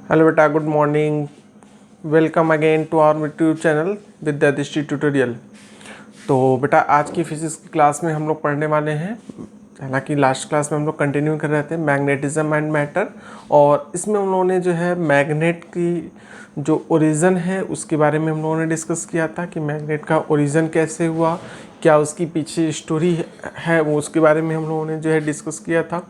Hello बेटा, good morning. Welcome again to our YouTube channel Vidyadrishti tutorial. तो बेटा, आज की फिजिक्स की क्लास में हम लोग पढ़ने वाले हैं, हालांकि लास्ट क्लास में हम लोग कंटिन्यू कर रहे थे मैग्नेटिज्म एंड मैटर, और इसमें हम लोगों ने जो है मैग्नेट की जो ओरिजिन है उसके बारे में हम लोगों ने डिस्कस किया था कि मैग्नेट का ओरिजिन कैसे हुआ, क्या उसकी पीछे स्टोरी है, वो उसके बारे में हम लोगों ने जो है डिस्कस किया था।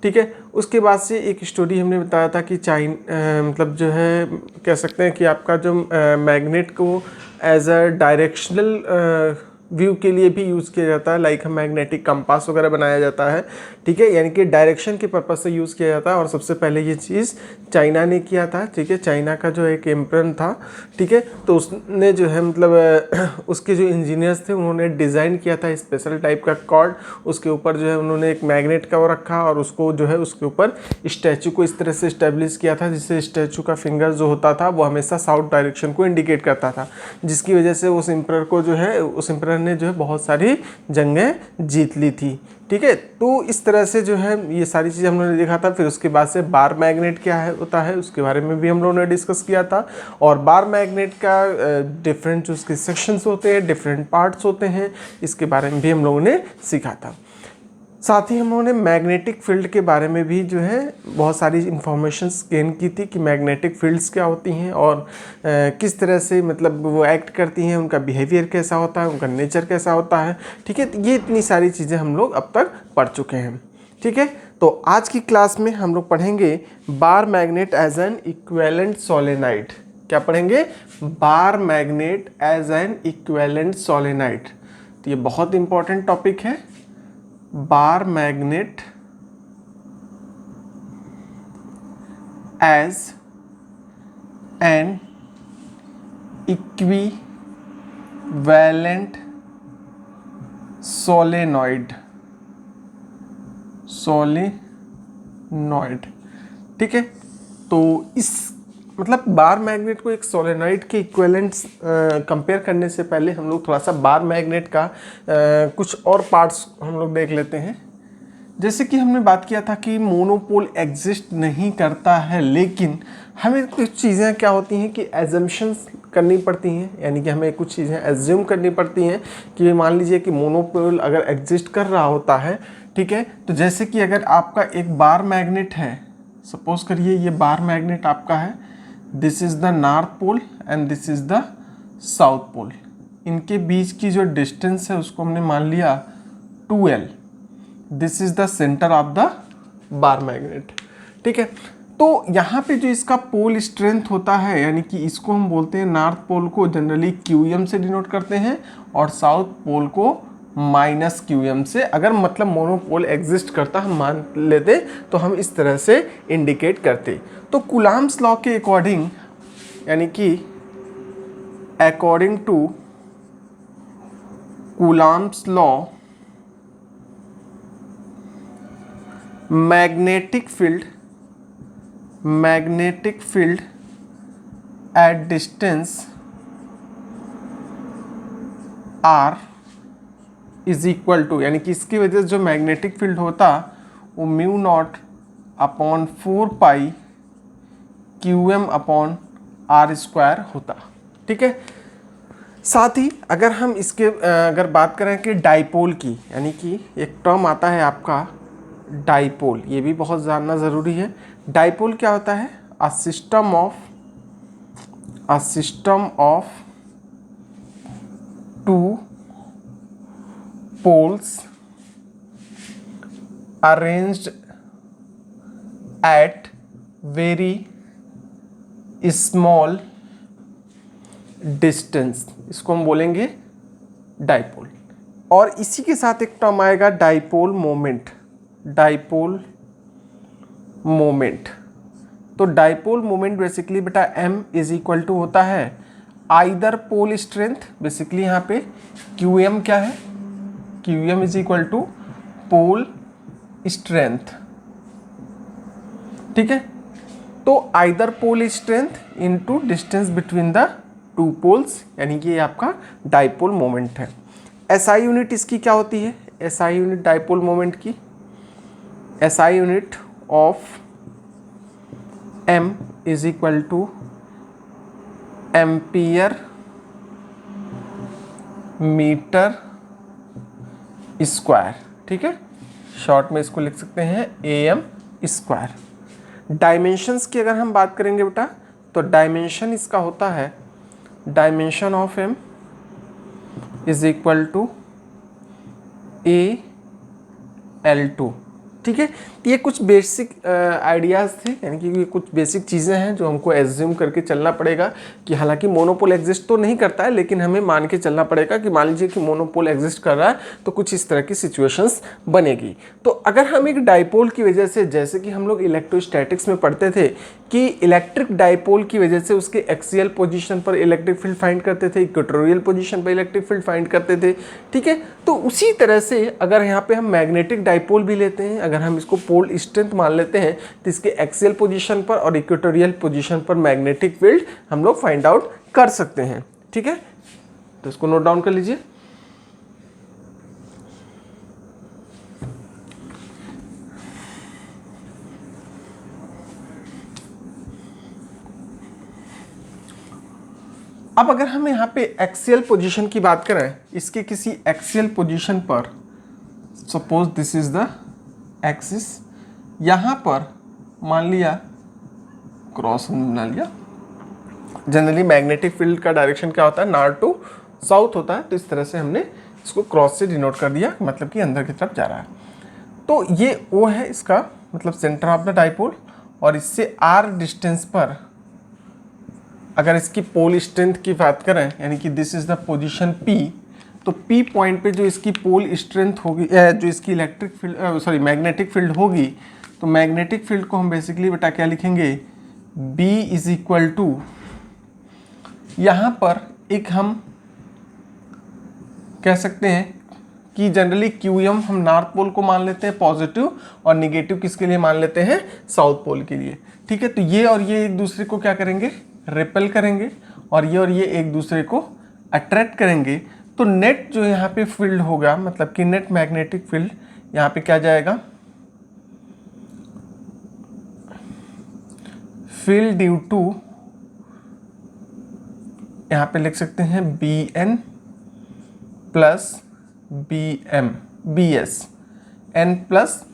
ठीक है। उसके बाद से एक स्टोरी हमने बताया था कि मतलब जो है कह सकते हैं कि आपका जो मैग्नेट को एज अ डायरेक्शनल व्यू के लिए भी यूज़ किया जाता है, लाइक मैग्नेटिक कंपास वगैरह बनाया जाता है। ठीक है, यानी कि डायरेक्शन के पर्पज़ से यूज़ किया जाता है, और सबसे पहले ये चीज़ चाइना ने किया था। ठीक है, चाइना का जो एक एम्परर था, ठीक है, तो उसने जो है मतलब उसके जो इंजीनियर्स थे उन्होंने डिज़ाइन किया था स्पेशल टाइप का कॉर्ड। उसके ऊपर जो है उन्होंने एक मैग्नेट का वो रखा, और उसको जो है उसके ऊपर स्टैचू को इस तरह से इस्टेब्लिश किया था जिससे स्टैचू का फिंगर जो होता था वो हमेशा साउथ डायरेक्शन को इंडिकेट करता था, जिसकी वजह से उस एम्परर को जो है उस एम्परर ने जो है बहुत सारी जंगें जीत ली थी। ठीक है, तो इस तरह से जो है ये सारी चीज़ें हम लोगों ने देखा था। फिर उसके बाद से बार मैग्नेट क्या है होता है उसके बारे में भी हम लोगों ने डिस्कस किया था, और बार मैग्नेट का डिफरेंट जो उसके सेक्शंस होते हैं, डिफरेंट पार्ट्स होते हैं, इसके बारे में भी हम लोगों ने सीखा था। साथ ही हम लोगों ने मैग्नेटिक फील्ड के बारे में भी जो है बहुत सारी इंफॉर्मेशंस गेन की थी कि मैग्नेटिक फील्ड्स क्या होती हैं और किस तरह से मतलब वो एक्ट करती हैं, उनका बिहेवियर कैसा होता है, उनका नेचर कैसा होता है। ठीक है, ये इतनी सारी चीज़ें हम लोग अब तक पढ़ चुके हैं। ठीक है, तो आज की क्लास में हम लोग पढ़ेंगे bar magnet as an equivalent solenoid. क्या पढ़ेंगे? Bar magnet as an equivalent solenoid. तो ये बहुत इंपॉर्टेंट टॉपिक है। Bar magnet as an equivalent solenoid। ठीक है, तो इस मतलब बार मैग्नेट को एक सोलेनॉइड के इक्विवेलेंट कंपेयर करने से पहले हम लोग थोड़ा सा बार मैग्नेट का कुछ और पार्ट्स हम लोग देख लेते हैं। जैसे कि हमने बात किया था कि मोनोपोल एग्जिस्ट नहीं करता है, लेकिन हमें कुछ चीज़ें क्या होती हैं कि एजम्पशंस करनी पड़ती हैं, यानी कि हमें कुछ चीज़ें एज्यूम करनी पड़ती हैं कि मान लीजिए कि मोनोपोल अगर एग्जिस्ट कर रहा होता है। ठीक है, तो जैसे कि अगर आपका एक बार मैग्नेट है, सपोज करिए ये बार मैग्नेट आपका है, this is the north pole and this is the south pole. इनके बीच की जो डिस्टेंस है उसको हमने मान लिया 2L। This is the centre of the bar magnet. ठीक है, तो यहाँ पे जो इसका पोल स्ट्रेंथ होता है, यानी कि इसको हम बोलते हैं नॉर्थ पोल को जनरली QM से डिनोट करते हैं, और साउथ पोल को -QM से। अगर मतलब मोनोपोल एग्जिस्ट करता हम मान लेते तो हम इस तरह से इंडिकेट करते। तो कूलम्ब्स लॉ के अकॉर्डिंग, यानी कि according to Coulomb's law, magnetic field at distance r is equal to, यानी कि इसकी वजह से जो मैग्नेटिक फील्ड होता वो mu naught upon 4 QM upon r² होता। ठीक है, साथ ही अगर हम इसके अगर बात करें कि डाइपोल की, यानी कि एक टर्म आता है आपका डाइपोल, ये भी बहुत जानना ज़रूरी है। डाइपोल क्या होता है? A system of two poles arranged at very small distance, इसको हम बोलेंगे डाइपोल। और इसी के साथ एक टर्म आएगा डाइपोल मोमेंट। तो डाइपोल मोमेंट बेसिकली बेटा M इज इक्वल टू होता है आइदर पोल स्ट्रेंथ, बेसिकली यहाँ पे QM क्या है? QM is equal to pole strength. ठीक है, तो either pole strength into distance between the two poles, यानी कि ये आपका डाइपोल मोमेंट है। SI यूनिट इसकी क्या होती है? SI यूनिट डाइपोल मोमेंट की, SI unit of M is equal to ampere metre square. ठीक है, शॉर्ट में इसको लिख सकते हैं AM स्क्वायर। डायमेंशंस की अगर हम बात करेंगे बेटा, तो डायमेंशन इसका होता है dimension of M is equal to AL2। ठीक है, ये कुछ बेसिक आइडियाज़ थे, यानी कि ये कुछ बेसिक चीज़ें हैं जो हमको एज्यूम करके चलना पड़ेगा कि हालांकि मोनोपोल एग्जिस्ट तो नहीं करता है, लेकिन हमें मान के चलना पड़ेगा कि मान लीजिए कि मोनोपोल एग्जिस्ट कर रहा है तो कुछ इस तरह की सिचुएशंस बनेगी। तो अगर हम एक डाइपोल की वजह से, जैसे कि हम लोग इलेक्ट्रोस्टैटिक्स में पढ़ते थे कि इलेक्ट्रिक डाइपोल की वजह से उसके एक्सियल पोजीशन पर इलेक्ट्रिक फील्ड फाइंड करते थे, इक्वेटोरियल पोजीशन पर इलेक्ट्रिक फील्ड फाइंड करते थे। ठीक है, तो उसी तरह से अगर यहाँ पे हम मैग्नेटिक डाइपोल भी लेते हैं, अगर हम इसको पोल स्ट्रेंथ मान लेते हैं, तो इसके एक्सियल पोजीशन पर और इक्वेटोरियल पोजीशन पर मैग्नेटिक फील्ड हम लोग फाइंड आउट कर सकते हैं। ठीक है, तो इसको नोट डाउन कर लीजिए। अब अगर हम यहाँ पे एक्सियल पोजीशन की बात करें, इसके किसी एक्सियल पोजीशन पर, suppose this is the axis, यहाँ पर मान लिया क्रॉस बना लिया। जनरली मैग्नेटिक फील्ड का डायरेक्शन क्या होता है, नॉर्थ टू साउथ होता है, तो इस तरह से हमने इसको क्रॉस से डिनोट कर दिया, मतलब कि अंदर की तरफ जा रहा है। तो ये O है इसका मतलब सेंटर ऑफ द डाइपोल, और इससे R डिस्टेंस पर अगर इसकी पोल स्ट्रेंथ की बात करें, यानी कि this is the position P, तो P पॉइंट पे जो इसकी पोल स्ट्रेंथ होगी, जो इसकी इलेक्ट्रिक फील्ड मैग्नेटिक फील्ड होगी, तो मैग्नेटिक फील्ड को हम बेसिकली बेटा क्या लिखेंगे, B इज इक्वल टू, यहाँ पर एक हम कह सकते हैं कि जनरली QM हम नॉर्थ पोल को मान लेते हैं पॉजिटिव, और निगेटिव किसके लिए मान लेते हैं, साउथ पोल के लिए। ठीक है, तो ये और ये एक दूसरे को क्या करेंगे, रिपेल करेंगे, और ये एक दूसरे को अट्रैक्ट करेंगे। तो नेट जो यहाँ पे फील्ड होगा, मतलब कि नेट मैग्नेटिक फील्ड यहाँ पे क्या जाएगा, फील्ड ड्यू टू, यहाँ पे लिख सकते हैं BN plus BM BS, N plus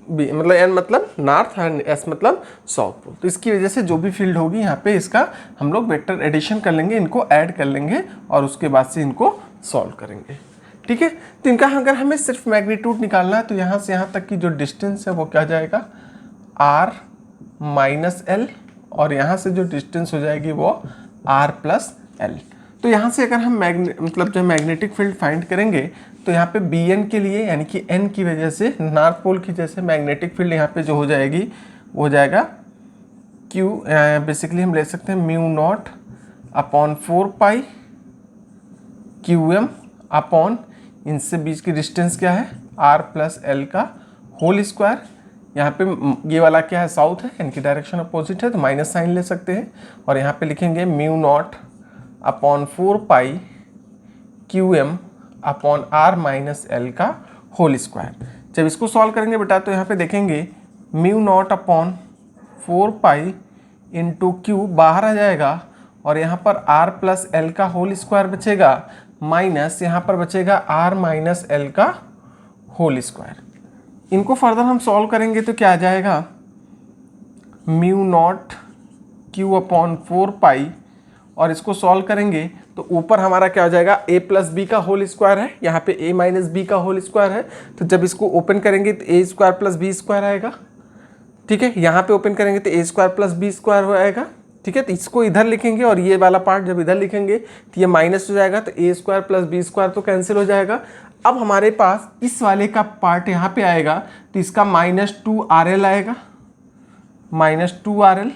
B, मतलब N मतलब नॉर्थ और S मतलब साउथ पोल। तो इसकी वजह से जो भी फील्ड होगी यहाँ पे, इसका हम लोग वेक्टर एडिशन कर लेंगे, इनको ऐड कर लेंगे, और उसके बाद से इनको सॉल्व करेंगे। ठीक है, तो इनका अगर हमें सिर्फ मैग्नीट्यूड निकालना है, तो यहाँ से यहाँ तक की जो डिस्टेंस है वो क्या जाएगा, R माइनस L, और यहाँ से जो डिस्टेंस हो जाएगी वो R प्लस L। तो यहाँ से अगर हम मतलब जो मैग्नेटिक फील्ड फाइंड करेंगे, तो यहाँ पे BN के लिए, यानी कि N की वजह से नॉर्थ पोल की जैसे मैग्नेटिक फील्ड यहाँ पे जो हो जाएगी वो हो जाएगा Q, बेसिकली हम ले सकते हैं mu naught upon 4 pi QM upon, इनसे बीच की डिस्टेंस क्या है, R प्लस L का होल स्क्वायर। यहाँ पे ये वाला क्या है, साउथ है, यानी कि डायरेक्शन अपोजिट है, तो माइनस साइन ले सकते हैं, और यहाँ पे लिखेंगे mu naught upon 4 pi QM upon R minus L का होल स्क्वायर। जब इसको सॉल्व करेंगे बेटा, तो यहाँ पे देखेंगे mu naught upon 4 pi into Q बाहर आ जाएगा, और यहाँ पर R प्लस L का होल स्क्वायर बचेगा, माइनस यहाँ पर बचेगा R माइनस L का होल स्क्वायर। इनको फर्दर हम सॉल्व करेंगे तो क्या आ जाएगा, mu not Q upon 4 pi, और इसको सॉल्व करेंगे तो ऊपर हमारा क्या हो जाएगा, A प्लस बी का होल स्क्वायर है, यहाँ पे A माइनस बी का होल स्क्वायर है, तो जब इसको ओपन करेंगे तो A square plus B square आएगा। ठीक है, यहाँ पे ओपन करेंगे तो A square plus B square हो आएगा। ठीक है, तो इसको इधर लिखेंगे, और ये वाला पार्ट जब इधर लिखेंगे तो ये माइनस हो जाएगा, तो A square plus B square तो कैंसिल हो जाएगा। अब हमारे पास इस वाले का पार्ट यहाँ पे आएगा, तो इसका -2RL आएगा, -2RL,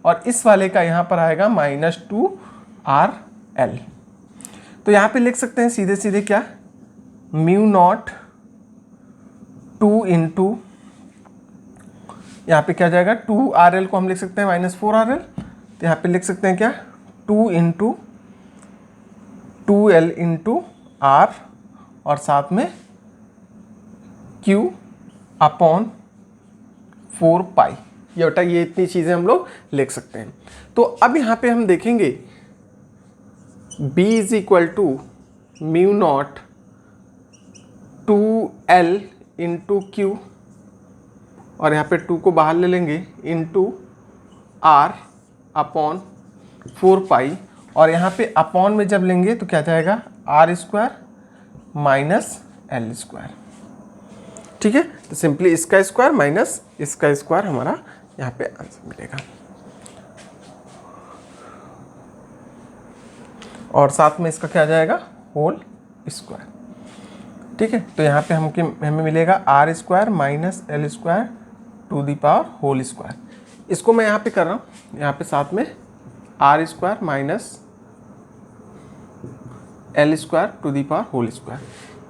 और इस वाले का यहाँ पर आएगा -2RL। तो यहाँ पे लिख सकते हैं सीधे सीधे क्या, म्यू नॉट 2 इंटू, यहाँ पे क्या जाएगा, 2RL को हम लिख सकते हैं -4RL, तो यहाँ पे लिख सकते हैं क्या, 2 इंटू 2L इंटू R, और साथ में Q अपॉन 4 पाई। ये बेटा ये इतनी चीज़ें हम लोग लिख सकते हैं। तो अब यहाँ पे हम देखेंगे B is equal to mu not 2L into Q, और यहाँ पे 2 को बाहर ले लेंगे, इंटू R अपॉन 4 पाई, और यहाँ पे अपॉन में जब लेंगे तो क्या जाएगा R square minus L square. ठीक है, तो सिंपली इसका स्क्वायर माइनस इसका स्क्वायर हमारा यहाँ पे आंसर मिलेगा, और साथ में इसका क्या जाएगा होल स्क्वायर। ठीक है, तो यहाँ पे हमें मिलेगा R square minus L square to the power whole square. इसको मैं यहाँ पे कर रहा हूँ, यहाँ पे साथ में R square minus L square to the power whole square.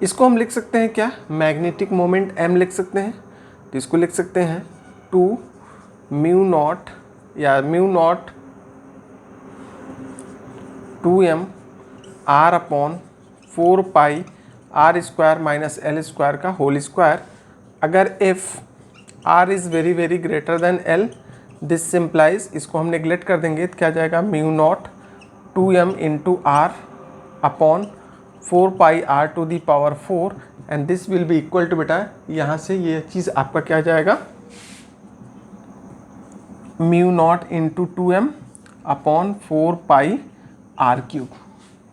इसको हम लिख सकते हैं क्या, मैग्नेटिक मोमेंट M लिख सकते हैं। तो इसको लिख सकते हैं 2 म्यू नॉट या mu not 2m R upon 4 pi R square minus L square का होल स्क्वायर। अगर if R is very very greater than L, this simplifies, इसको हम नेग्लेक्ट कर देंगे तो क्या जाएगा mu not 2m into R upon 4 pi R to the power 4, and this will be equal to, बेटा यहाँ से ये चीज़ आपका क्या जाएगा mu not into 2m upon 4 pi R cube.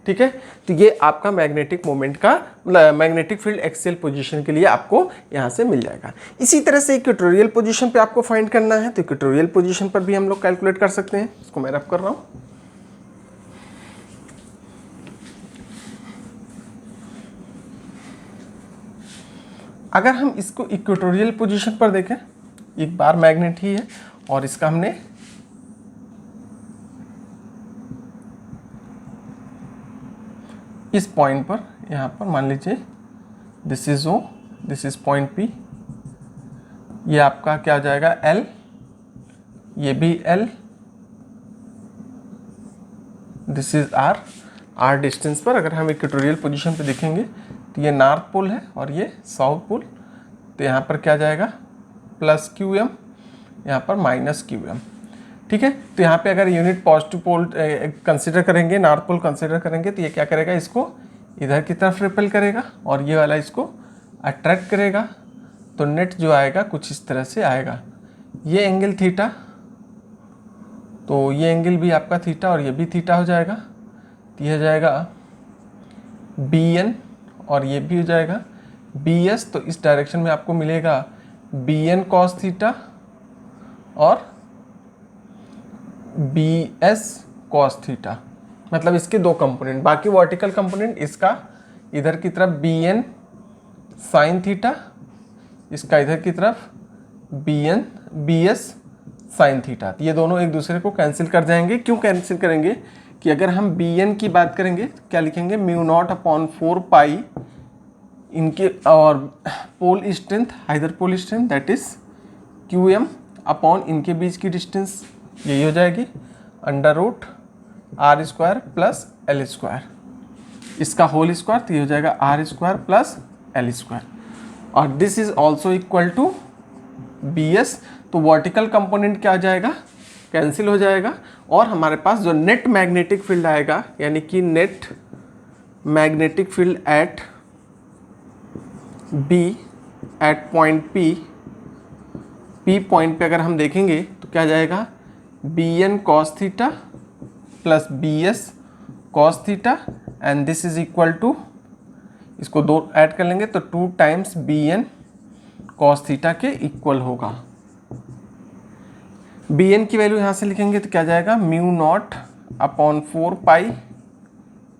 ठीक है, तो ये आपका मैग्नेटिक मोमेंट का मैग्नेटिक फील्ड एक्सियल पोजीशन के लिए आपको यहाँ से मिल जाएगा। इसी तरह से इक्वेटोरियल पोजीशन पे आपको फाइंड करना है, तो इक्वेटोरियल पोजीशन पर भी हम लोग कैलकुलेट कर सकते हैं। इसको मैं रफ कर रहा हूँ। अगर हम इसको इक्वेटोरियल पोजीशन पर देखें, एक बार मैग्नेट ही है और इसका हमने इस पॉइंट पर, यहाँ पर मान लीजिए this is O, this is point P, ये आपका क्या हो जाएगा L, ये भी L, this is R distance पर अगर हम इक्वेटोरियल पोजीशन पे देखेंगे तो ये नॉर्थ पोल है और ये साउथ पोल, तो यहाँ पर क्या जाएगा प्लस QM, यहाँ पर माइनस QM। ठीक है, तो यहाँ पे अगर यूनिट पॉजिटिव पोल कंसिडर करेंगे, नॉर्थ पोल कंसिडर करेंगे, तो ये क्या करेगा, इसको इधर की तरफ रिपेल करेगा और ये वाला इसको अट्रैक्ट करेगा। तो नेट जो आएगा कुछ इस तरह से आएगा, ये एंगल थीटा, तो ये एंगल भी आपका थीटा और ये भी थीटा हो जाएगा, तो यह जाएगा BN और ये भी हो जाएगा BS। तो इस डायरेक्शन में आपको मिलेगा BN cos थीटा और BS cos थीटा, मतलब इसके दो कंपोनेंट। बाकी वर्टिकल कंपोनेंट इसका इधर की तरफ BN sin थीटा, इसका इधर की तरफ BS sin थीटा। ये दोनों एक दूसरे को कैंसिल कर जाएंगे। क्यों कैंसिल करेंगे कि अगर हम BN की बात करेंगे तो क्या लिखेंगे म्यू नॉट अपॉन 4 पाई इनके और pole strength, either pole strength that is QM upon इनके बीच की डिस्टेंस यही हो जाएगी under root R square plus L square, इसका होल स्क्वायर, तो ये हो जाएगा R square plus L square, और this is also equal to BS। तो वर्टिकल कंपोनेंट क्या हो जाएगा, कैंसिल हो जाएगा, और हमारे पास जो नेट मैग्नेटिक फील्ड आएगा, यानी कि net magnetic field at B at point P point पे अगर हम देखेंगे तो क्या जाएगा BN cos theta plus BS cos theta, and this is equal to, इसको दो ऐड कर लेंगे तो 2 टाइम्स BN cos थीटा के इक्वल होगा। BN की वैल्यू यहाँ से लिखेंगे तो क्या जाएगा mu naught upon 4 pi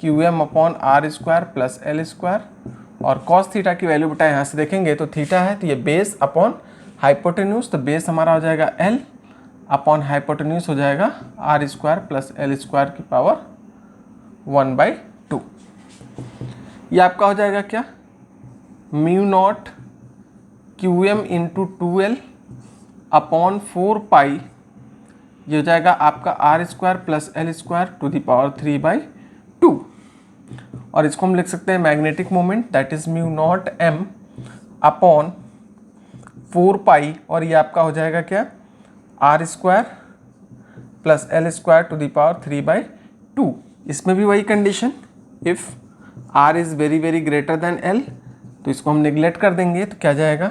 QM upon R square plus L square, और cos थीटा की वैल्यू बेटा यहाँ से देखेंगे तो थीटा है, तो ये बेस अपॉन हाइपोटेन्यूज, तो बेस हमारा हो जाएगा L अपॉन हाइपोटेन्यूज हो जाएगा R square plus L square की पावर 1/2। ये आपका हो जाएगा क्या mu naught QM into 2L upon 4 pi, ये हो जाएगा आपका R square plus L square to the power 3/2, और इसको हम लिख सकते हैं magnetic moment that is mu not M upon 4 pi, और ये आपका हो जाएगा क्या R square plus L square to the power 3/2। इसमें भी वही condition, if R is very very greater than L, तो इसको हम निगलेक्ट कर देंगे, तो क्या जाएगा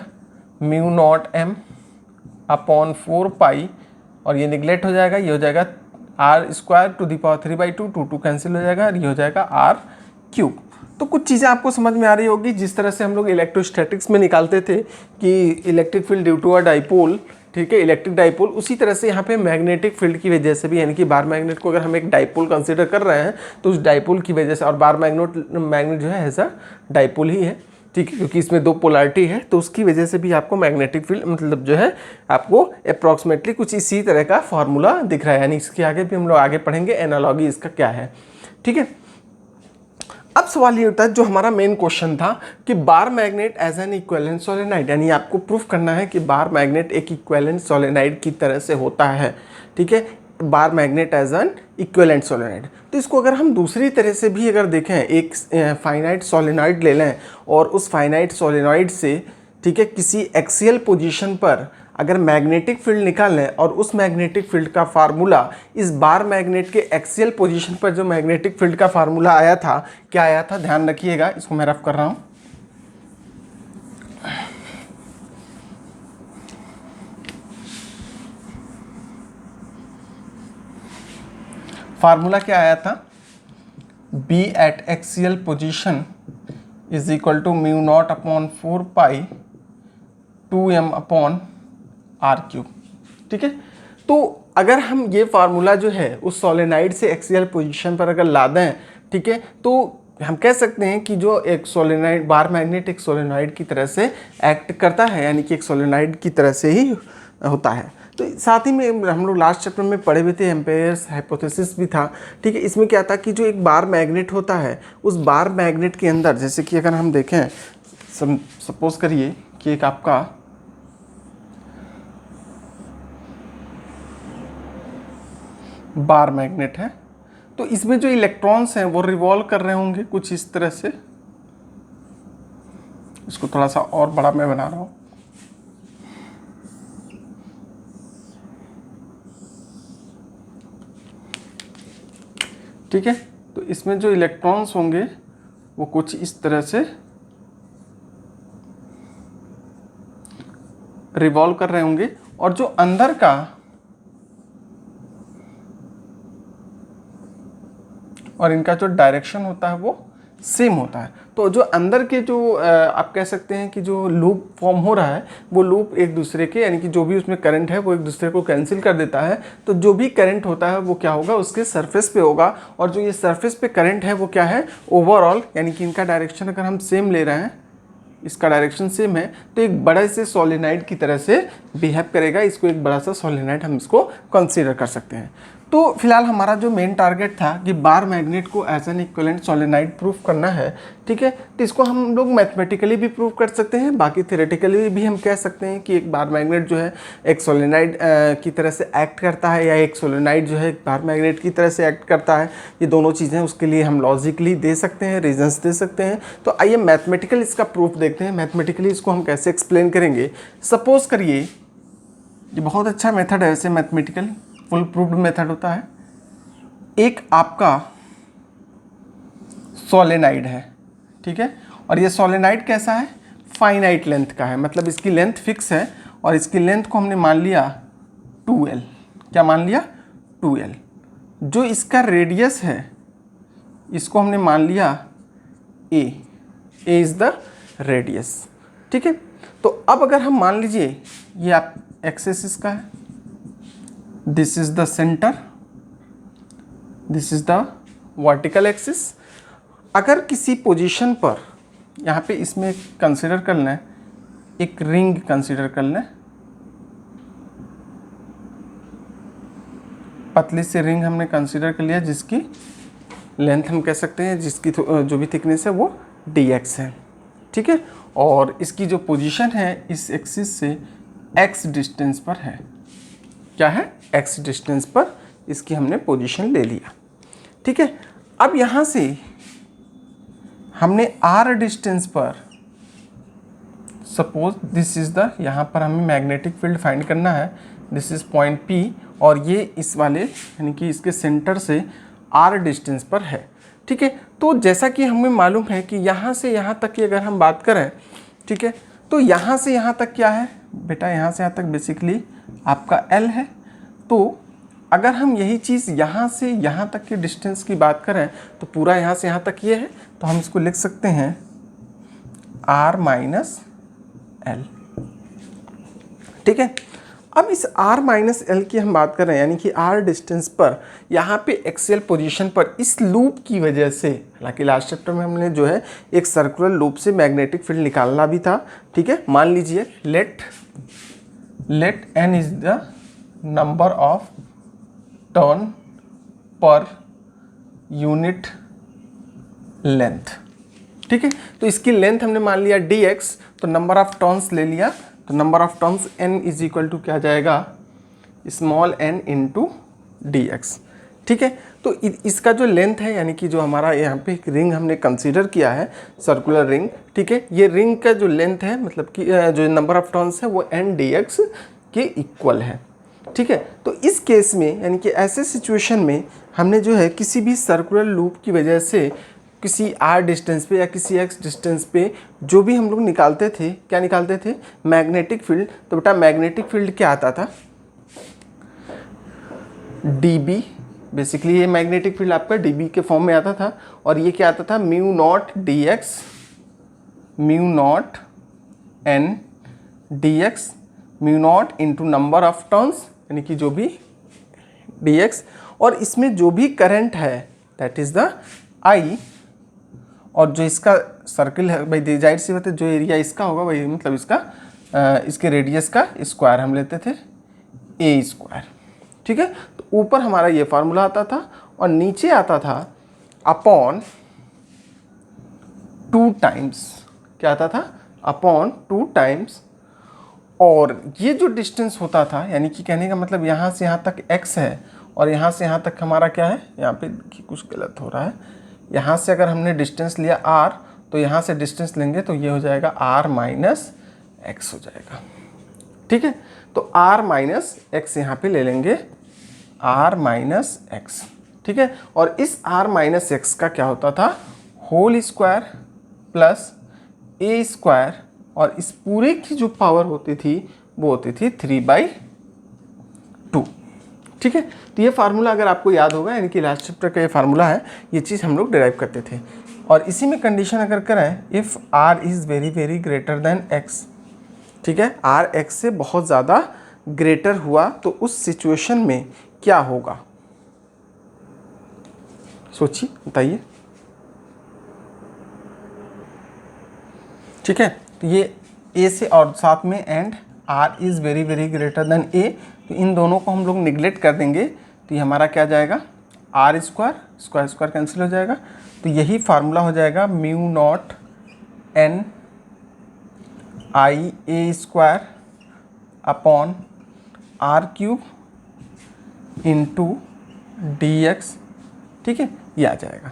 mu naught M upon 4 pi, और ये निगलेक्ट हो जाएगा, ये हो जाएगा R square to the power 3/2, 2 cancel हो जाएगा, और ये हो जाएगा आर क्यूब। तो कुछ चीज़ें आपको समझ में आ रही होगी, जिस तरह से हम लोग इलेक्ट्रोस्टैटिक्स में निकालते थे कि electric field due to a dipole, ठीक है, इलेक्ट्रिक डाइपोल, उसी तरह से यहाँ पे मैग्नेटिक फील्ड की वजह से भी, यानी कि बार मैग्नेट को अगर हम एक डाइपोल कंसीडर कर रहे हैं तो उस डाइपोल की वजह से, और बार मैग्नेट जो है ऐसा डाइपोल ही है, ठीक है, क्योंकि इसमें 2 पोलैरिटी है, तो उसकी वजह से भी आपको मैग्नेटिक फील्ड मतलब जो है आपको अप्रॉक्सीमेटली कुछ इसी तरह का फॉर्मूला दिख रहा है। यानी इसके आगे भी हम लोग आगे पढ़ेंगे एनालॉगी इसका क्या है, ठीक है। अब सवाल ये होता है, जो हमारा मेन क्वेश्चन था कि bar magnet as an equivalent solenoid, यानी आपको प्रूफ करना है कि बार मैग्नेट एक इक्विवेलेंट सोलेनाइड की तरह से होता है, ठीक है, bar magnet as an equivalent solenoid. तो इसको अगर हम दूसरी तरह से भी अगर देखें, एक फाइनाइट सोलेनॉइड ले लें और उस फाइनाइट सोलेनॉइड से, ठीक है, किसी एक्सियल पोजीशन पर अगर मैग्नेटिक फील्ड निकाल लें और उस मैग्नेटिक फील्ड का फार्मूला इस बार मैग्नेट के एक्सियल पोजीशन पर जो मैग्नेटिक फील्ड का फार्मूला आया था, क्या आया था, ध्यान रखिएगा, इसको मैं रफ कर रहा हूं। फार्मूला क्या आया था, B at axial position is equal to mu naught upon 4 pi 2m upon R cube, ठीक है। तो अगर हम ये फार्मूला जो है उस सोलेनाइड से एक्सियल पोजीशन पर अगर ला दें, ठीक है, तो हम कह सकते हैं कि जो एक सोलेनाइड बार मैग्नेट एक सोलेनाइड की तरह से एक्ट करता है, यानी कि एक सोलेनाइड की तरह से ही होता है। तो साथ ही में हम लोग लास्ट चैप्टर में पढ़े हुए थे, एम्पेयर्स हाइपोथेसिस भी था, ठीक है। इसमें क्या था कि जो एक बार मैग्नेट होता है, उस बार मैग्नेट के अंदर, जैसे कि अगर हम देखें, सपोज करिए कि एक आपका बार मैग्नेट है, तो इसमें जो इलेक्ट्रॉन्स हैं वो रिवॉल्व कर रहे होंगे कुछ इस तरह से। इसको थोड़ा सा और बड़ा मैं बना रहा हूं, ठीक है। तो इसमें जो इलेक्ट्रॉन्स होंगे वो कुछ इस तरह से रिवॉल्व कर रहे होंगे, और जो अंदर का और इनका जो डायरेक्शन होता है वो सेम होता है। तो जो अंदर के जो आप कह सकते हैं कि जो लूप फॉर्म हो रहा है, वो लूप एक दूसरे के, यानी कि जो भी उसमें करंट है वो एक दूसरे को कैंसिल कर देता है। तो जो भी करंट होता है वो क्या होगा, उसके सरफेस पे होगा, और जो ये सरफेस पे करंट है वो क्या है, ओवरऑल, यानी कि इनका डायरेक्शन अगर हम सेम ले रहे हैं, इसका डायरेक्शन सेम है, तो एक बड़े से सोलेनाइड की तरह से बिहेव करेगा। इसको एक बड़ा सा सोलेनाइड हम इसको कंसीडर कर सकते हैं। तो फिलहाल हमारा जो मेन टारगेट था कि बार मैग्नेट को as an equivalent solenoid proof करना है, ठीक है। तो इसको हम लोग मैथमेटिकली भी प्रूफ कर सकते हैं, बाकी थ्योरेटिकली भी हम कह सकते हैं कि एक बार मैग्नेट जो है एक सोलेनाइड की तरह से एक्ट करता है, या एक सोलेनाइड जो है एक बार मैग्नेट की तरह से एक्ट करता है। ये दोनों चीज़ें, उसके लिए हम लॉजिकली दे सकते हैं, रीजंस दे सकते हैं। तो आइए मैथमेटिकल इसका प्रूफ देखते हैं। मैथमेटिकली इसको हम कैसे एक्सप्लेन करेंगे। सपोज करिए, ये बहुत अच्छा मेथड है वैसे, मैथमेटिकल फुल प्रूफ्ड मेथड होता है। एक आपका सोलेनाइड है, ठीक है, और ये सोलेनाइड कैसा है, फाइनाइट लेंथ का है, मतलब इसकी लेंथ फिक्स है, और इसकी लेंथ को हमने मान लिया 2L। क्या मान लिया, 2L। जो इसका रेडियस है इसको हमने मान लिया A इज़ द रेडियस, ठीक है। तो अब अगर हम मान लीजिए ये आप एक्सेस इसका है, this is the centre, this is the vertical axis. अगर किसी पोजीशन पर यहाँ पे इसमें कंसिडर कर लें, एक रिंग कंसिडर कर लें, पतली सी रिंग हमने कंसिडर कर लिया, जिसकी लेंथ हम कह सकते हैं, जिसकी जो भी थिकनेस है वो dx है, ठीक है। और इसकी जो पोजीशन है इस एक्सिस से x डिस्टेंस पर है। क्या है, x डिस्टेंस पर इसकी हमने पोजीशन ले लिया, ठीक है। अब यहाँ से हमने r डिस्टेंस पर, सपोज दिस इज द, यहाँ पर हमें मैग्नेटिक फील्ड फाइंड करना है, दिस इज पॉइंट P, और ये इस वाले यानी कि इसके सेंटर से R डिस्टेंस पर है। ठीक है, तो जैसा कि हमें मालूम है कि यहाँ से यहाँ तक की अगर हम बात करें, ठीक है, तो यहाँ से यहाँ तक क्या है बेटा, यहाँ से यहाँ तक बेसिकली आपका L है। तो अगर हम यही चीज़ यहाँ से यहाँ तक के डिस्टेंस की बात करें तो पूरा यहाँ से यहाँ तक ये है, तो हम इसको लिख सकते हैं R माइनस L। ठीक है, अब इस R माइनस L की हम बात कर रहे हैं, यानी कि R डिस्टेंस पर यहाँ पे एक्सियल पोजीशन पर इस लूप की वजह से, हालांकि लास्ट चैप्टर में हमने जो है एक सर्कुलर लूप से मैग्नेटिक फील्ड निकालना भी था। ठीक है, मान लीजिए let n is the number of turn per unit length. ठीक है, तो इसकी लेंथ हमने मान लिया dx, तो नंबर ऑफ टर्न्स ले लिया, तो number of turns n is equal to क्या आ जाएगा, स्मॉल n इंटू dx। ठीक है, तो इसका जो लेंथ है, यानी कि जो हमारा यहाँ पे एक रिंग हमने कंसीडर किया है, सर्कुलर रिंग। ठीक है, ये रिंग का जो लेंथ है, मतलब कि जो नंबर ऑफ टर्न्स है वो n dx के इक्वल है। ठीक है, तो इस केस में यानी कि ऐसे सिचुएशन में हमने जो है किसी भी सर्कुलर लूप की वजह से किसी r डिस्टेंस पे या किसी x डिस्टेंस पे जो भी हम लोग निकालते थे, क्या निकालते थे, मैग्नेटिक फील्ड। तो बेटा मैग्नेटिक फील्ड क्या आता था, dB, बेसिकली ये मैग्नेटिक फील्ड आपका dB के फॉर्म में आता था, और ये क्या आता था, mu naught dx, mu naught n dx, mu naught into number of turns, यानी कि जो भी dx, और इसमें जो भी करंट है दैट इज द I, और जो इसका सर्किल है भाई, जाहिर सी बात है जो एरिया इसका होगा वही, मतलब इसका इसके रेडियस का स्क्वायर हम लेते थे, a स्क्वायर। ठीक है, तो ऊपर हमारा ये फार्मूला आता था, और नीचे आता था अपॉन 2 टाइम्स, क्या आता था, अपॉन 2 टाइम्स, और ये जो डिस्टेंस होता था, यानी कि कहने का मतलब यहाँ से यहाँ तक x है, और यहाँ से यहाँ तक हमारा क्या है, यहाँ पे कुछ गलत हो रहा है, यहाँ से अगर हमने डिस्टेंस लिया r, तो यहाँ से डिस्टेंस लेंगे तो ये हो जाएगा r माइनस एक्स हो जाएगा। ठीक है, तो r माइनस एक्स यहाँ पे ले लेंगे, r माइनस एक्स। ठीक है, और इस r माइनस एक्स का क्या होता था, whole square plus a square, और इस पूरे की जो पावर होती थी वो होती थी 3/2। ठीक है, तो ये फार्मूला अगर आपको याद होगा, यानी कि लास्ट चैप्टर का ये फार्मूला है, ये चीज़ हम लोग डिराइव करते थे। और इसी में कंडीशन अगर करें, if r is very very greater then x, ठीक है, r x से बहुत ज़्यादा ग्रेटर हुआ तो उस सिचुएशन में क्या होगा, सोचिए बताइए। ठीक है, तो ये a से, और साथ में and r is very very greater then a, तो इन दोनों को हम लोग निगलेक्ट कर देंगे, तो ये हमारा क्या जाएगा, r square, square square cancel हो जाएगा, तो यही फार्मूला हो जाएगा mu not n i a square upon r cube into dx। ठीक है, ये आ जाएगा।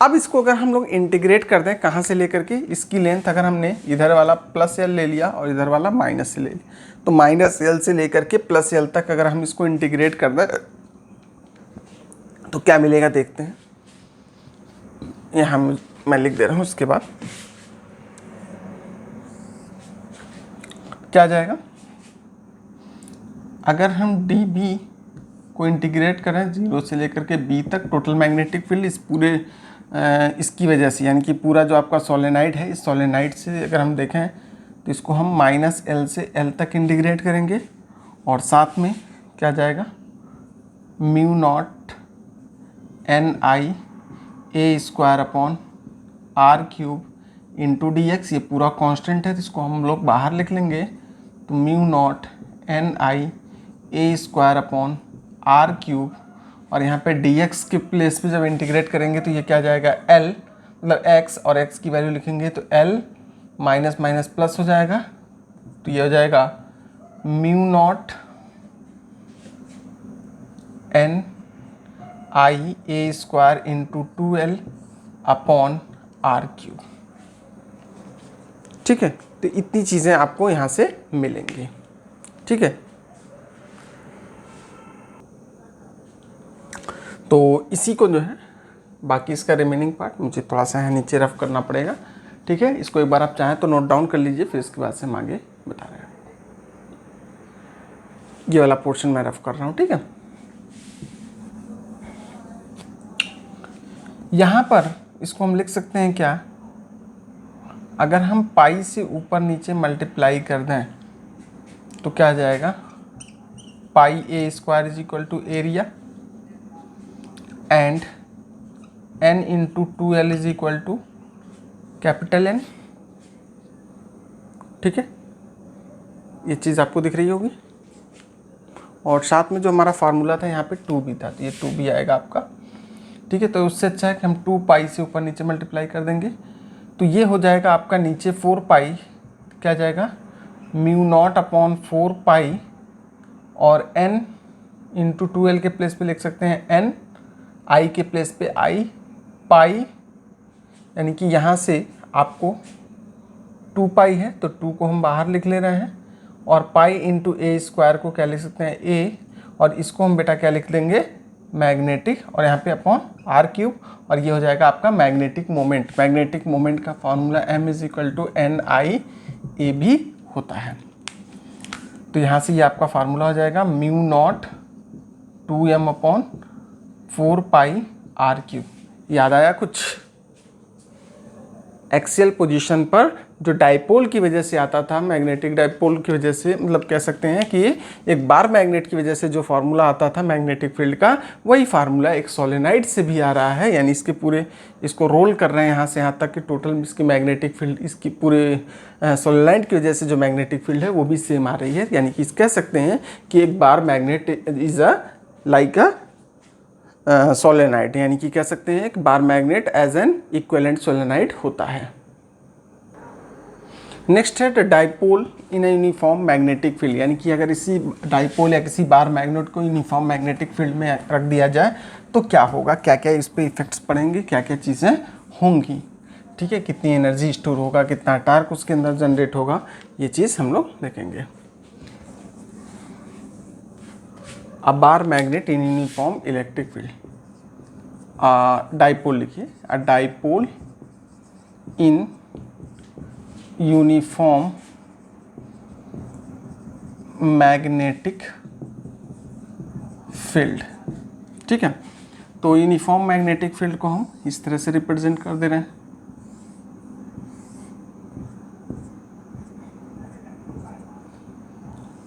अब इसको अगर हम लोग इंटीग्रेट कर दें, कहाँ से लेकर के, इसकी लेंथ अगर हमने इधर वाला प्लस एल ले लिया और इधर वाला माइनस से ले लिया, तो माइनस एल से लेकर के प्लस एल तक अगर हम इसको इंटीग्रेट कर दें तो क्या मिलेगा, देखते हैं। यहाँ मैं लिख दे रहा हूँ, उसके बाद क्या आ जाएगा, अगर हम डी बी को इंटीग्रेट करें 0 से लेकर के b तक, टोटल मैग्नेटिक फील्ड इस पूरे इसकी वजह से, यानी कि पूरा जो आपका सोलेनाइड है, इस सोलेनाइड से अगर हम देखें तो इसको हम माइनस एल से एल तक इंटीग्रेट करेंगे, और साथ में क्या जाएगा, mu naught N I A square upon R cube into D X, ये पूरा कांस्टेंट है तो इसको हम लोग बाहर लिख लेंगे, तो mu naught N I A square upon R cube, और यहाँ पे dx के प्लेस पे जब इंटीग्रेट करेंगे तो ये क्या जाएगा, l, मतलब x, और x की वैल्यू लिखेंगे तो l माइनस माइनस प्लस हो जाएगा, तो ये हो जाएगा mu naught N I A square into 2l upon R cube. ठीक है, तो इतनी चीज़ें आपको यहाँ से मिलेंगी। ठीक है, तो इसी को जो है बाकी इसका रिमेनिंग पार्ट मुझे थोड़ा सा है नीचे रफ करना पड़ेगा, ठीक है। इसको एक बार आप चाहें तो नोट डाउन कर लीजिए, फिर इसके बाद से हम आगे बता रहे हैं। ये वाला पोर्शन मैं रफ कर रहा हूँ, ठीक है। यहाँ पर इसको हम लिख सकते हैं क्या, अगर हम पाई से ऊपर नीचे मल्टीप्लाई कर दें तो क्या आ जाएगा, pi a square is equal to area and n into 2l is equal to capital N, ठीक है। ये चीज़ आपको दिख रही होगी, और साथ में जो हमारा फार्मूला था यहाँ पे 2 भी था, तो ये 2 भी आएगा आपका, ठीक है। तो उससे अच्छा है कि हम 2 पाई से ऊपर नीचे मल्टीप्लाई कर देंगे, तो ये हो जाएगा आपका नीचे 4 पाई, क्या जाएगा, म्यू नॉट अपॉन 4 पाई, और n इंटू 2l के प्लेस पे लिख सकते हैं n, i के प्लेस पे i पाई, यानी कि यहाँ से आपको 2 पाई है तो 2 को हम बाहर लिख ले रहे हैं, और पाई इंटू ए स्क्वायर को क्या लिख सकते हैं a, और इसको हम बेटा क्या लिख देंगे, मैग्नेटिक, और यहाँ पे अपॉन r क्यूब, और ये हो जाएगा आपका मैग्नेटिक मोमेंट। मैग्नेटिक मोमेंट का formula m is equal to N I A भी होता है। तो यहाँ से ये आपका फार्मूला हो जाएगा mu not 2m upon 4 pi r cube. याद आया कुछ? एक्सियल पोजीशन पर जो डाइपोल की वजह से आता था, मैग्नेटिक डाइपोल की वजह से, मतलब कह सकते हैं कि एक बार मैग्नेट की वजह से जो फार्मूला आता था मैग्नेटिक फील्ड का, वही फार्मूला एक सोलेनाइड से भी आ रहा है। यानी इसके पूरे इसको रोल कर रहे हैं यहाँ से यहाँ तक कि टोटल इसकी मैग्नेटिक फील्ड, इसकी पूरे सोलेनाइड की वजह से जो मैग्नेटिक फील्ड है वो भी सेम आ रही है। यानी कि कह सकते हैं कि एक bar magnet is a like a solenoid, यानी कि कह सकते हैं एक bar magnet as an equivalent solenoid होता है। नेक्स्ट है dipole in a uniform magnetic field, यानी कि अगर इसी डाइपोल या किसी बार मैग्नेट को यूनिफॉर्म मैग्नेटिक फील्ड में रख दिया जाए तो क्या होगा, क्या क्या इस पर इफेक्ट्स पड़ेंगे, क्या क्या चीज़ें होंगी, ठीक है। कितनी एनर्जी स्टोर होगा, कितना टार्क उसके अंदर जनरेट होगा, ये चीज़ हम लोग देखेंगे। A bar magnet in uniform electric field, dipole लिखिए, a dipole in uniform magnetic field, ठीक है। तो यूनिफॉर्म मैग्नेटिक फील्ड को हम इस तरह से रिप्रेजेंट कर दे रहे हैं,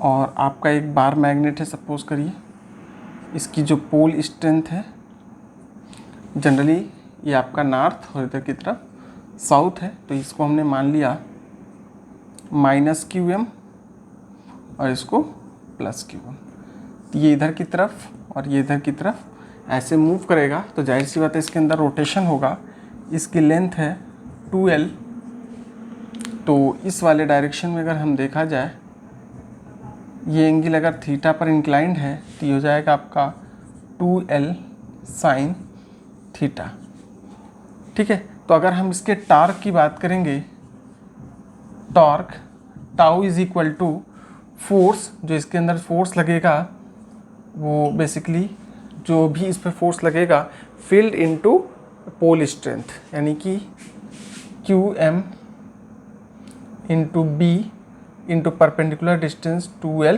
और आपका एक बार मैग्नेट है, सपोज करिए, इसकी जो पोल स्ट्रेंथ है जनरली ये आपका नॉर्थ और इधर की तरफ साउथ है, तो इसको हमने मान लिया -QM और इसको +QM। तो ये इधर की तरफ और ये इधर की तरफ ऐसे मूव करेगा, तो जाहिर सी बात है इसके अंदर रोटेशन होगा। इसकी लेंथ है 2L, तो इस वाले डायरेक्शन में अगर हम देखा जाए, ये एंगल अगर थीटा पर इंक्लाइंड है तो ये हो जाएगा आपका 2L साइन थीटा, ठीक है। तो अगर हम इसके टॉर्क की बात करेंगे, torque tau is equal to force, जो इसके अंदर फोर्स लगेगा वो बेसिकली जो भी इस पर फोर्स लगेगा फील्ड इनटू पोल स्ट्रेंथ, यानी कि QM into B into perpendicular distance 2L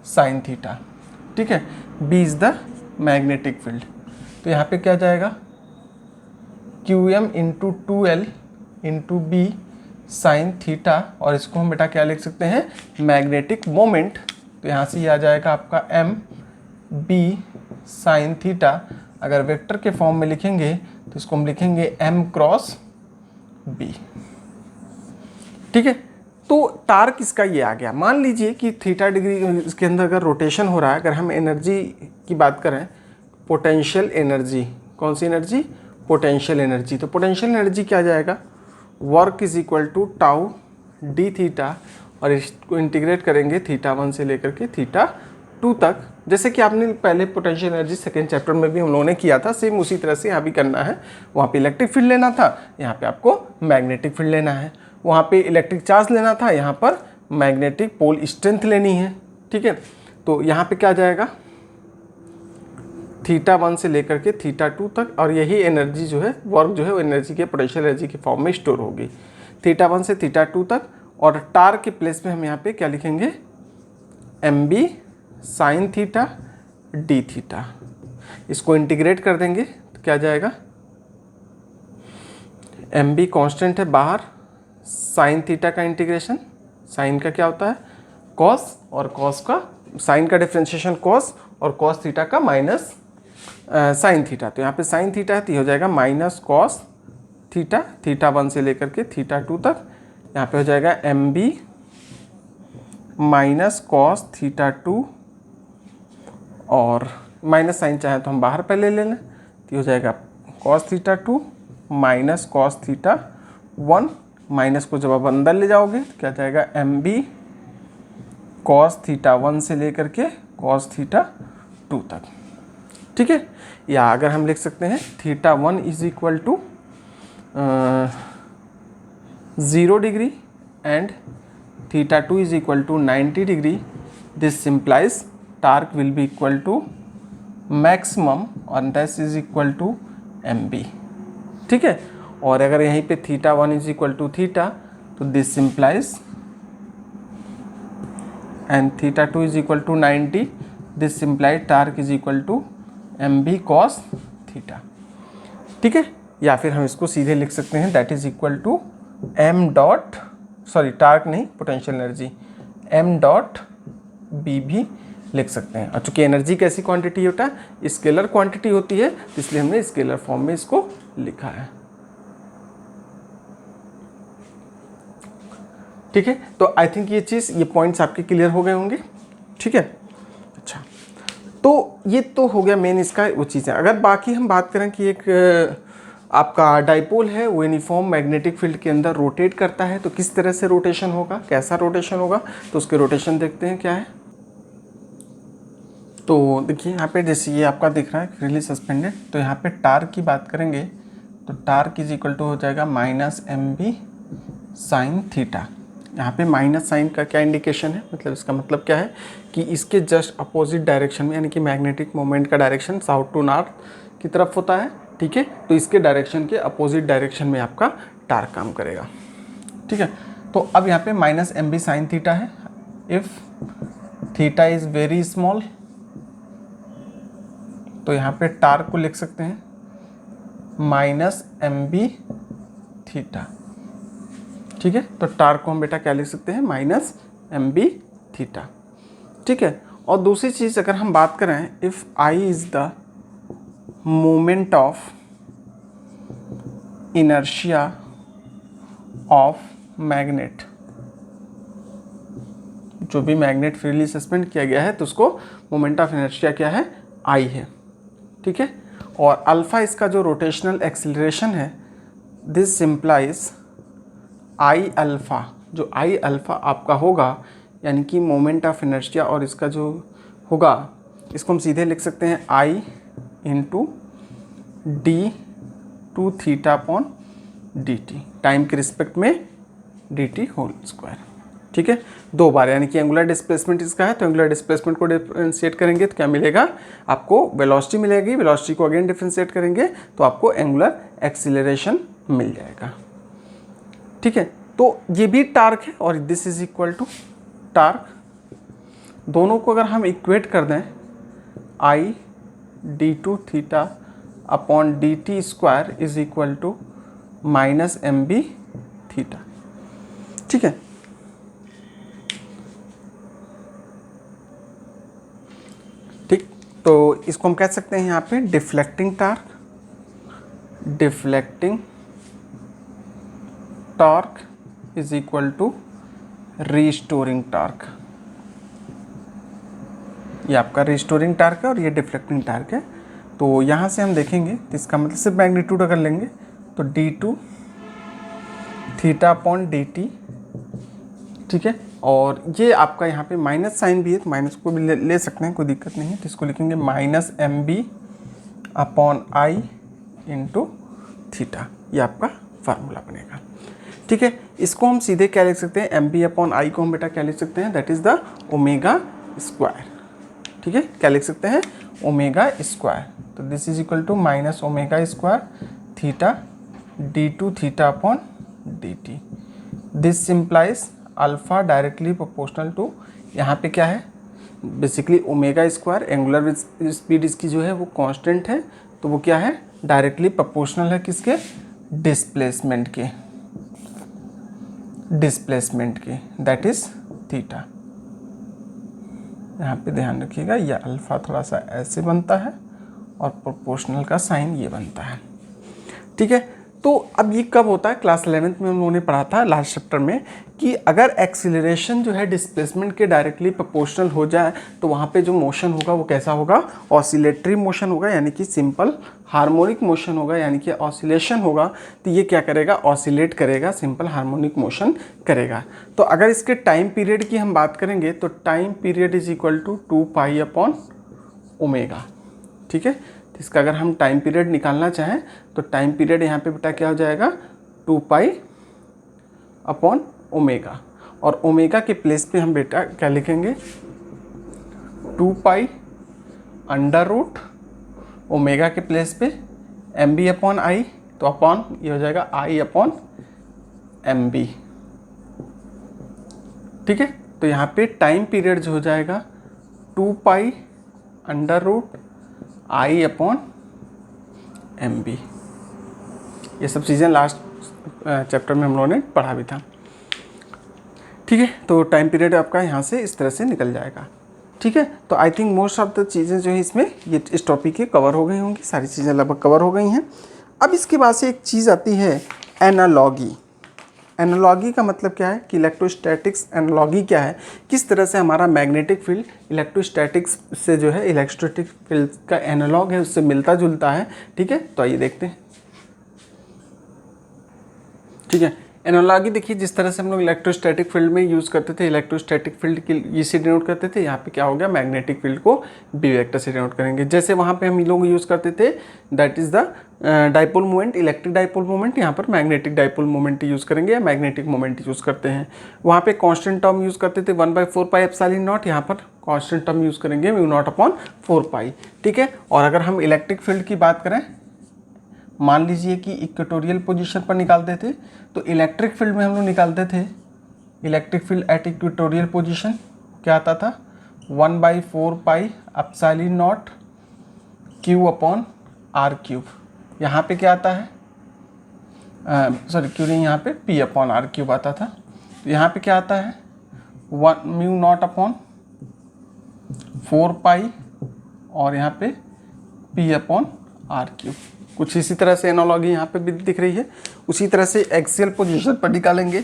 sine theta, ठीक है। B is the magnetic field, तो यहाँ पे क्या जाएगा, QM into 2L into B sine theta, और इसको हम बेटा क्या लिख सकते हैं, मैग्नेटिक मोमेंट। तो यहाँ से ये आ जाएगा आपका MB साइन थीटा। अगर वेक्टर के फॉर्म में लिखेंगे तो इसको हम लिखेंगे M क्रॉस B, ठीक है। तो टार्क इसका ये आ गया। मान लीजिए कि थीटा डिग्री इसके अंदर अगर रोटेशन हो रहा है, अगर हम एनर्जी की बात करें, पोटेंशियल एनर्जी, कौन सी एनर्जी, पोटेंशियल एनर्जी, तो पोटेंशियल एनर्जी क्या जाएगा, work is equal to tau D theta, और इसको इंटीग्रेट करेंगे θ1 से लेकर के θ2 तक, जैसे कि आपने पहले पोटेंशियल एनर्जी सेकेंड चैप्टर में भी हम लोगों ने किया था, सेम उसी तरह से यहाँ भी करना है। वहाँ पे इलेक्ट्रिक फील्ड लेना था, यहाँ पे आपको मैग्नेटिक फील्ड लेना है। वहाँ पे इलेक्ट्रिक चार्ज लेना था, यहाँ पर मैग्नेटिक पोल स्ट्रेंथ लेनी है, ठीक है। तो यहाँ पे क्या जाएगा, θ1 से लेकर के θ2 तक, और यही एनर्जी जो है, वर्क जो है, वो एनर्जी के पोटेंशियल एनर्जी के फॉर्म में स्टोर होगी θ1 से θ2 तक। और टार्क के प्लेस में हम यहाँ पे क्या लिखेंगे, mb sine theta D theta. इसको इंटीग्रेट कर देंगे तो क्या जाएगा, mb कांस्टेंट है बाहर, साइन थीटा का इंटीग्रेशन, साइन का क्या होता है कॉस, और कॉस का साइन का डिफ्रेंशिएशन कॉस, और कॉस थीटा का माइनस साइन थीटा। तो यहाँ पे साइन थीटा है तो हो जाएगा माइनस कॉस थीटा, θ1 से लेकर के θ2 तक। यहाँ पे हो जाएगा mb माइनस कॉस θ2, और माइनस साइन चाहे तो हम बाहर पहले ले लें, तो हो जाएगा कॉस θ2 माइनस कॉस θ1। माइनस को जब आप अंदर ले जाओगे तो क्या जाएगा, mb कॉस θ1 से लेकर के कॉस θ2 तक। ठीक है, या अगर हम लिख सकते हैं θ1 is equal to 0 degree and θ2 is equal to 90 degree, this simplifies torque will be equal to maximum और this is equal to mb। ठीक है, और अगर यहीं पे θ1 इज इक्वल टू थीटा, तो this simplifies and θ2 is equal to 90, this simplifies torque is equal to mb cos theta. ठीक है, या फिर हम इसको सीधे लिख सकते हैं that is equal to m dot, sorry torque नहीं, potential energy m dot b भी लिख सकते हैं। और चूंकि एनर्जी कैसी क्वांटिटी होता है, स्केलर क्वांटिटी होती है, इसलिए हमने स्केलर फॉर्म में इसको लिखा है। ठीक है, तो आई थिंक ये पॉइंट्स आपके क्लियर हो गए होंगे। ठीक है, अच्छा, तो ये तो हो गया मेन इसका वो चीज़ है। अगर बाकी हम बात करें कि एक आपका डाइपोल है, वो यूनिफॉर्म मैग्नेटिक फील्ड के अंदर रोटेट करता है, तो किस तरह से रोटेशन होगा, कैसा रोटेशन होगा, तो उसके रोटेशन देखते हैं क्या है। तो देखिए यहाँ पे जैसे ये आपका दिख रहा है फ्रीली सस्पेंडेड, तो यहाँ पे टार्क की बात करेंगे तो टार्क इज इक्वल टू हो जाएगा माइनस mb साइन थीटा। यहाँ पे माइनस साइन का क्या इंडिकेशन है, मतलब इसका मतलब क्या है कि इसके जस्ट अपोजिट डायरेक्शन में, यानी कि मैग्नेटिक मोमेंट का डायरेक्शन साउथ टू नॉर्थ की तरफ होता है। ठीक है, तो इसके डायरेक्शन के अपोजिट डायरेक्शन में आपका टार्क काम करेगा। ठीक है, तो अब यहाँ पे माइनस mb साइन थीटा है। If theta is very small, तो यहाँ पे टार्क को लिख सकते हैं माइनस mb थीटा। ठीक है, तो टार्क को हम बेटा क्या लिख सकते हैं, माइनस mb थीटा। ठीक है, और दूसरी चीज़ अगर हम बात करें, if I is the moment of inertia of magnet, जो भी मैग्नेट फ्रीली सस्पेंड किया गया है तो उसको मोमेंट ऑफ इनर्शिया क्या है, I है। ठीक है, और अल्फा इसका जो रोटेशनल एक्सिलरेशन है, दिस सिंप्लाइज आई अल्फ़ा, जो आई अल्फ़ा आपका होगा यानी कि मोमेंट ऑफ इनर्शिया, और इसका जो होगा इसको हम सीधे लिख सकते हैं I into D two theta upon D T, time के रिस्पेक्ट में डी टी होल स्क्वायर। ठीक है, दो बार, यानी कि एंगुलर डिस्प्लेसमेंट इसका है, तो एंगुलर डिस्प्लेसमेंट को डिफरेंशिएट करेंगे तो क्या मिलेगा आपको, वेलोसिटी मिलेगी। वेलोसिटी को अगेन डिफरेंशिएट करेंगे तो आपको एंगुलर एक्सीलरेशन मिल जाएगा। ठीक है, तो ये भी टार्क है और this is equal to torque. दोनों को अगर हम इक्वेट कर दें, I D two theta upon D T square is equal to minus mb theta. ठीक है, ठीक, तो इसको हम कह सकते हैं यहाँ पे deflecting torque, deflecting torque is equal to restoring torque. ये आपका रीस्टोरिंग टार्क है और ये डिफ्लेक्टिंग टार्क है। तो यहाँ से हम देखेंगे तो इसका मतलब सिर्फ मैग्नीट्यूड अगर लेंगे तो D two theta upon D T. ठीक है, और ये आपका यहाँ पे माइनस साइन भी है तो माइनस को भी ले सकते हैं, कोई दिक्कत नहीं है। तो इसको लिखेंगे minus mb upon I into theta, ये आपका फार्मूला बनेगा। ठीक है, इसको हम सीधे क्या लिख सकते हैं, mb अपॉन आई को हम बेटा क्या लिख सकते हैं, that is the omega square. ठीक है, क्या लिख सकते हैं, ओमेगा स्क्वायर। तो this is equal to minus omega square theta d2 theta upon dt। This simplifies alpha directly proportional to, यहाँ पे क्या है basically omega square, angular speed इसकी जो है वो कांस्टेंट है, तो वो क्या है डायरेक्टली प्रोपोर्शनल है किसके, डिस्प्लेसमेंट के, दैट इज थीटा। यहाँ पे ध्यान रखिएगा ये अल्फा थोड़ा सा ऐसे बनता है और प्रोपोर्शनल का साइन ये बनता है, ठीक है। तो अब ये कब होता है, क्लास 11th में हम लोगों ने पढ़ा था लास्ट चैप्टर में कि अगर एक्सीलरेशन जो है डिस्प्लेसमेंट के डायरेक्टली प्रोपोर्शनल हो जाए तो वहाँ पे जो मोशन होगा वो कैसा होगा, ऑसिलेटरी मोशन होगा, यानी कि सिंपल हार्मोनिक मोशन होगा, यानी कि ऑसिलेशन होगा। तो ये क्या करेगा, ऑसिलेट करेगा, सिंपल हार्मोनिक मोशन करेगा। तो अगर इसके टाइम पीरियड की हम बात करेंगे तो time period is equal to 2 upon omega, ठीक है। तो इसका अगर हम टाइम पीरियड निकालना चाहें तो टाइम पीरियड यहाँ पे बेटा क्या हो जाएगा, 2 अपॉन ओमेगा, और ओमेगा के प्लेस पे हम बेटा क्या लिखेंगे, 2 अंडर रूट ओमेगा के प्लेस पे mb अपॉन आई, तो अपॉन ये हो जाएगा i अपॉन mb, ठीक है। तो यहाँ पे टाइम पीरियड जो हो जाएगा 2 under root i upon mb। ये सब चीज़ें लास्ट चैप्टर में हम लोगों ने पढ़ा भी था, ठीक है। तो टाइम पीरियड आपका यहाँ से इस तरह से निकल जाएगा, ठीक है। तो I think most of the चीज़ें जो है इसमें ये इस टॉपिक की कवर हो गई होंगी, सारी चीज़ें लगभग कवर हो गई हैं। अब इसके बाद से एक चीज़ आती है एनालॉगी। एनालॉगी का मतलब क्या है कि इलेक्ट्रोस्टैटिक्स एनालॉगी क्या है, किस तरह से हमारा मैग्नेटिक फील्ड इलेक्ट्रोस्टैटिक्स से जो है इलेक्ट्रोस्टैटिक फील्ड का एनालॉग है, उससे मिलता जुलता है, ठीक है। तो आइए देखते हैं, ठीक है। एनालॉगी देखिए जिस तरह से हम लोग इलेक्ट्रोस्टैटिक फील्ड में यूज़ करते थे, इलेक्ट्रोस्टैटिक फील्ड की ई से डिनोट करते थे, यहाँ पे क्या हो गया, मैग्नेटिक फील्ड को बी वेक्टर से डिनोट करेंगे। जैसे वहाँ पे हम लोग यूज़ करते थे that is the dipole moment, electric dipole moment, यहाँ पर मैग्नेटिक डाइपोल मोमेंट यूज़ करेंगे या मैग्नेटिक मोमेंट यूज़ करते हैं। वहाँ पे कांस्टेंट टर्म यूज़ करते थे 1/4 एप्सिलॉन नॉट, यहाँ पर कांस्टेंट टर्म यूज़ करेंगे μ0/4, ठीक है। और अगर हम इलेक्ट्रिक फील्ड की बात करें, मान लीजिए कि इक्वेटोरियल पोजीशन पर निकालते थे, तो इलेक्ट्रिक फील्ड में हम लोग निकालते थे electric field at equatorial position क्या आता था, 1/4 epsilon not Q upon R³। यहाँ पे क्या आता है, सॉरी क्यों नहीं, यहाँ पे P अपॉन R³ आता था। तो यहाँ पे क्या आता है, μ0/4 और यहाँ पे P अपॉन R³। कुछ इसी तरह से एनालॉगी यहाँ पे भी दिख रही है। उसी तरह से एक्सियल पोजीशन पर निकालेंगे,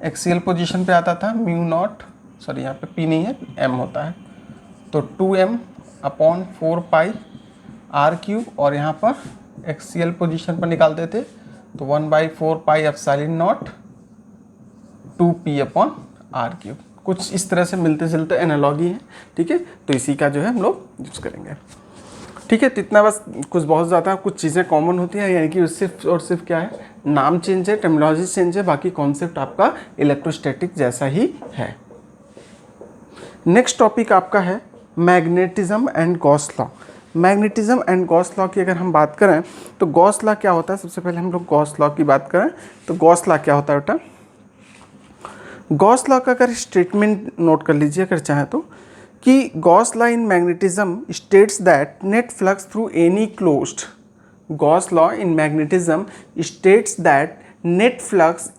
एक्सियल पोजीशन पे आता था μ0, सॉरी यहाँ पे P नहीं है M होता है, तो 2m/4 R³ और यहाँ पर एक्सियल पोजीशन पर निकालते थे तो 1/4 epsilon not 2p upon R³। कुछ इस तरह से मिलते जुलते एनालॉगी है, ठीक है। तो इसी का जो है हम लोग यूज़ करेंगे, ठीक है। तो इतना बस, कुछ बहुत ज़्यादा कुछ चीज़ें कॉमन होती हैं, यानी कि सिर्फ और सिर्फ क्या है, नाम चेंज है, टर्मिनोलॉजी चेंज है, बाकी कॉन्सेप्ट आपका इलेक्ट्रोस्टैटिक जैसा ही है। नेक्स्ट टॉपिक आपका है magnetism and Gauss law. Magnetism and Gauss law की अगर हम बात करें तो गॉस लॉ क्या होता है, सबसे पहले हम लोग गॉस लॉ की बात करें तो गॉस लॉ क्या होता है बेटा, गॉस लॉ का अगर स्टेटमेंट नोट कर लीजिए अगर चाहें तो, कि Gauss law in magnetism states that net flux through any closed, Gauss law in magnetism states that net flux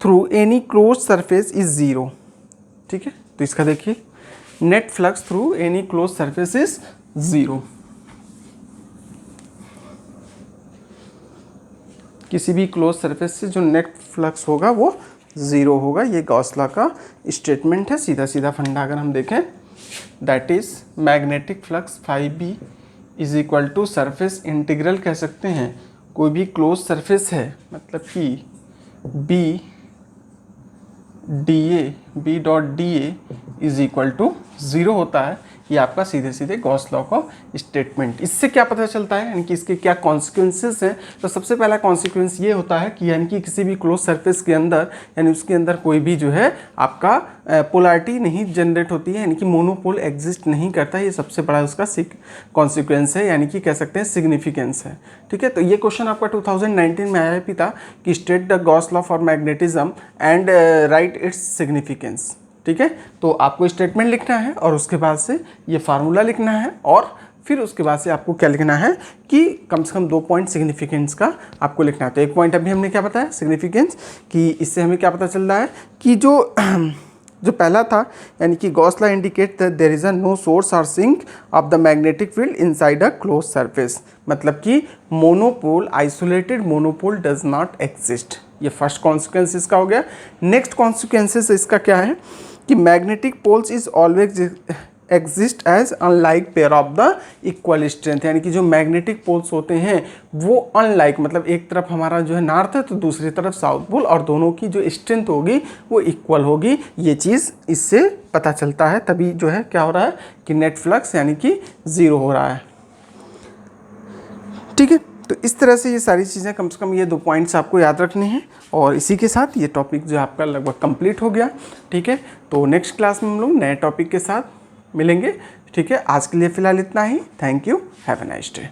through any closed surface is zero, ठीक है। तो इसका देखिए, net flux through any closed surface is zero, किसी भी close surface से जो net flux होगा वो ज़ीरो होगा। ये गॉस लॉ का स्टेटमेंट है, सीधा सीधा फंडा अगर हम देखें, that is magnetic flux φB is equal to surface integral कह सकते हैं, कोई भी क्लोज सरफेस है मतलब कि B dot DA is equal to zero होता है। ये आपका सीधे सीधे गॉस लॉ का स्टेटमेंट। इससे क्या पता चलता है, यानी कि इसके क्या कॉन्सिक्वेंसेस हैं। तो सबसे पहला कॉन्सिक्वेंस ये होता है कि यानी कि किसी भी क्लोज सरफेस के अंदर, यानी उसके अंदर कोई भी जो है आपका पोलैरिटी नहीं जनरेट होती है, यानी कि मोनोपोल एग्जिस्ट नहीं करता। ये सबसे बड़ा उसका कॉन्सिक्वेंस है, यानी कि कह सकते हैं सिग्निफिकेंस है। ठीक है, तो ये क्वेश्चन आपका 2019 में आया भी था कि state the Gauss law for magnetism and right its significance. ठीक है, तो आपको स्टेटमेंट लिखना है और उसके बाद से ये फार्मूला लिखना है और फिर उसके बाद से आपको क्या लिखना है कि कम से कम 2 पॉइंट सिग्निफिकेंस का आपको लिखना है। तो 1 पॉइंट अभी हमने क्या बताया सिग्निफिकेंस, कि इससे हमें क्या पता चल रहा है कि जो पहला था, यानी कि Gauss law indicate that there is a no source और sink of the magnetic field inside a close surface, मतलब कि monopole, isolated monopole does not exist. ये फर्स्ट कॉन्सिक्वेंस इसका हो गया। नेक्स्ट कॉन्सिक्वेंसेस इसका क्या है कि magnetic poles is always exist as unlike pair of the equal strength, यानी कि जो मैग्नेटिक पोल्स होते हैं वो अनलाइक, मतलब एक तरफ हमारा जो है नॉर्थ है तो दूसरी तरफ साउथ पोल, और दोनों की जो स्ट्रेंथ होगी वो इक्वल होगी। ये चीज़ इससे पता चलता है, तभी जो है क्या हो रहा है कि नेट फ्लक्स यानी कि 0 हो रहा है। ठीक है, तो इस तरह से ये सारी चीज़ें, कम से कम ये 2 पॉइंट्स आपको याद रखने हैं, और इसी के साथ ये टॉपिक जो आपका लगभग कंप्लीट हो गया। ठीक है, तो नेक्स्ट क्लास में हम लोग नए टॉपिक के साथ मिलेंगे। ठीक है, आज के लिए फ़िलहाल इतना ही। Thank you, have a nice day.